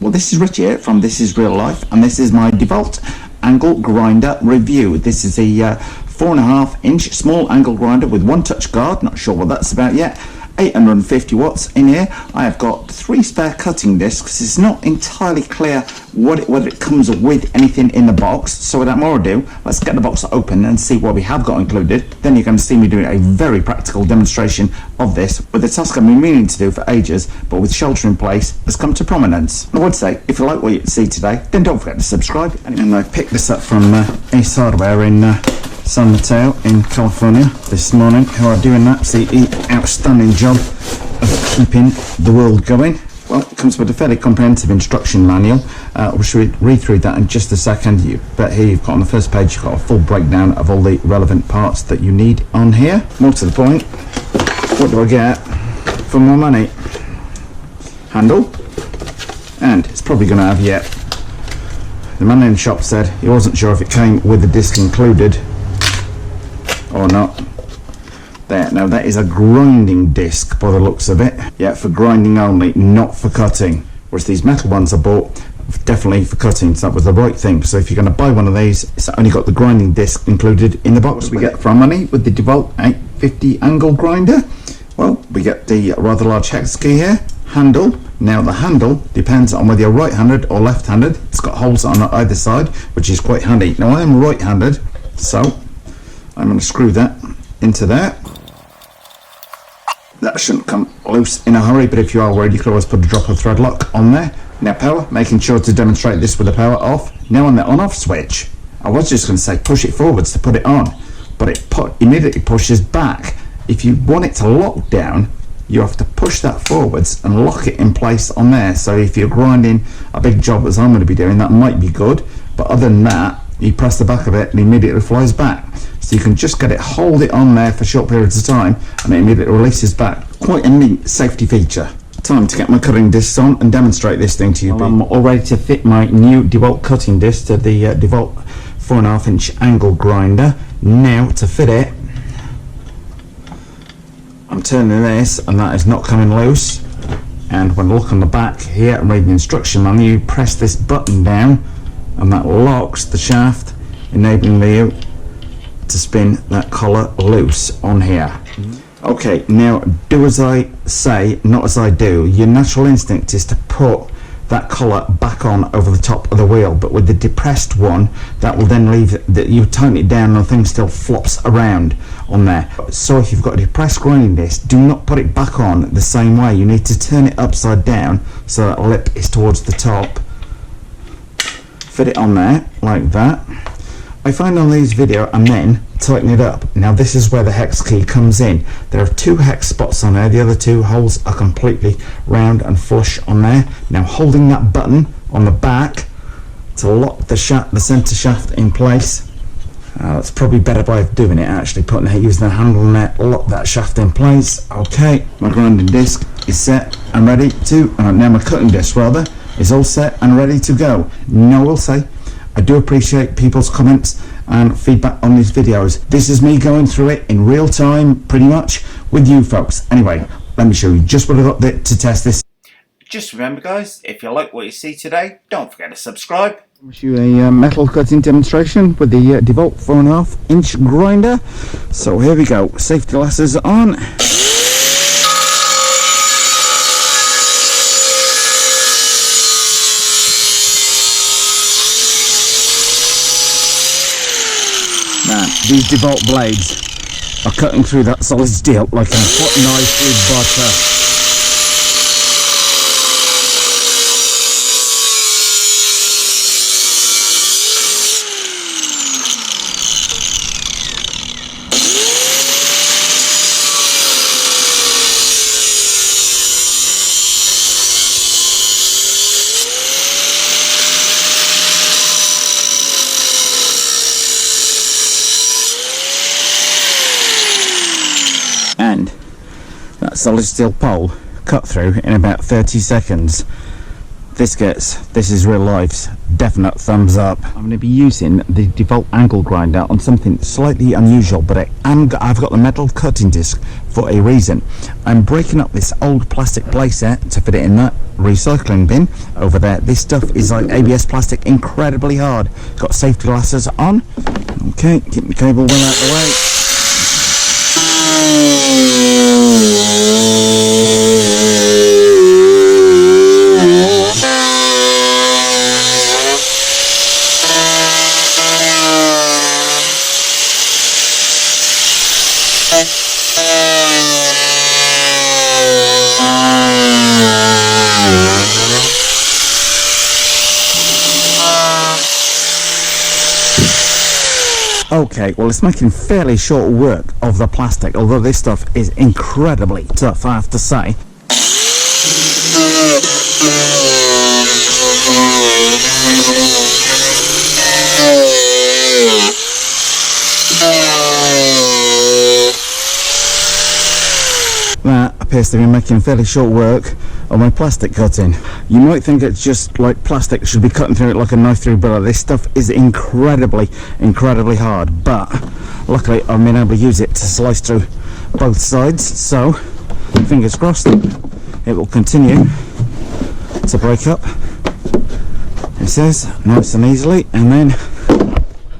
Well, this is Rich here from This Is Real Life, and this is my DeWalt angle grinder review. This is a 4.5 inch small angle grinder with one touch guard, not sure what that's about yet. 850 watts in here. I have got 3 spare cutting discs. It's not entirely clear whether it comes with anything in the box, so without more ado, let's get the box open and see what we have got included. Then you're going to see me doing a very practical demonstration of this with a task I've been meaning to do for ages, but with shelter in place has come to prominence. I would say, if you like what you see today, then don't forget to subscribe. And I picked this up from Ace Hardware in San Mateo in California this morning, who are doing an absolutely outstanding job of keeping the world going. Well, it comes with a fairly comprehensive instruction manual. We should read through that in just a second. But here you've got on the first page, you've got a full breakdown of all the relevant parts that you need on here. More to the point, what do I get for my money? Handle, and it's probably going to have yet. The man in the shop said he wasn't sure if it came with the disc included or not. There, now that is a grinding disc by the looks of it. Yeah, for grinding only, not for cutting. Whereas these metal ones I bought, definitely for cutting, so that was the right thing. So if you're going to buy one of these, it's only got the grinding disc included in the box. What do we get for our money with the DeWalt 850 angle grinder? Well, we get the rather large hex key here. Handle. Now the handle depends on whether you're right-handed or left-handed. It's got holes on either side, which is quite handy. Now I am right-handed, so I'm going to screw that into there. That shouldn't come loose in a hurry, but if you are worried, you can always put a drop of thread lock on there. Now power, making sure to demonstrate this with the power off. Now on the on-off switch, I was just going to say push it forwards to put it on, but it immediately pushes back. If you want it to lock down, you have to push that forwards and lock it in place on there. So if you're grinding a big job as I'm going to be doing, that might be good, but other than that, you press the back of it and it immediately flies back. So you can just get it, hold it on there for short periods of time, and it immediately releases back. Quite a neat safety feature. Time to get my cutting discs on and demonstrate this thing to you. Well, I'm all ready to fit my new DeWalt cutting disc to the DeWalt 4.5 inch angle grinder. Now to fit it, I'm turning this and that is not coming loose. And when I look on the back here and read the instruction manual, you press this button down and that locks the shaft, enabling you to spin that collar loose on here. Okay, now do as I say, not as I do. Your natural instinct is to put that collar back on over the top of the wheel, but with the depressed one, that will then leave that you tighten it down and the thing still flops around on there. So if you've got a depressed grinding disc, do not put it back on the same way. You need to turn it upside down so that lip is towards the top. Fit it on there like that. I find on these videos and then tighten it up. Now this is where the hex key comes in. There are 2 hex spots on there. The other 2 holes are completely round and flush on there. Now holding that button on the back to lock the center shaft in place. That's probably a better way of doing it, actually using the handle on there, lock that shaft in place. Okay, my grinding disc is set and ready to, now my cutting disc rather, is all set and ready to go. Now I will say, I do appreciate people's comments and feedback on these videos. This is me going through it in real time, pretty much, with you folks. Anyway, let me show you just what I got to test this. Just remember guys, if you like what you see today, don't forget to subscribe. I'll show you a metal cutting demonstration with the DeWalt 4.5 inch grinder. So here we go, safety glasses on. Man, these DeWalt blades are cutting through that solid steel like a hot knife with butter. And that solid steel pole cut through in about 30 seconds. This is real life's definite thumbs up. I'm going to be using the DeWalt angle grinder on something slightly unusual, but I've got the metal cutting disc for a reason. I'm breaking up this old plastic playset to fit it in that recycling bin over there. This stuff is like ABS plastic, incredibly hard. Got safety glasses on. Okay, keep the cable well out of the way. Okay, well, it's making fairly short work of the plastic, although this stuff is incredibly tough, I have to say. That appears to be making fairly short work of my plastic cutting. You might think it's just like plastic should be cutting through it like a knife through butter. This stuff is incredibly hard, but luckily I've been able to use it to slice through both sides, so fingers crossed it will continue to break up. It says nice and easily. And then,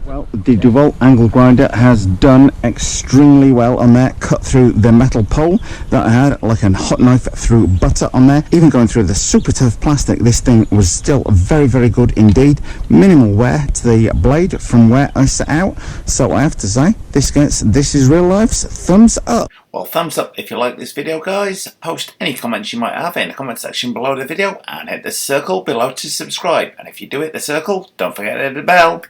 well, the DeWalt angle grinder has done extremely well on there. Cut through the metal pole that I had like a hot knife through butter on there. Even going through the super tough plastic, this thing was still very good indeed. Minimal wear to the blade from where I set out. So I have to say, this is real life's thumbs up. Well, thumbs up if you like this video, guys. Post any comments you might have in the comment section below the video, and hit the circle below to subscribe. And if you do hit the circle, don't forget to hit the bell.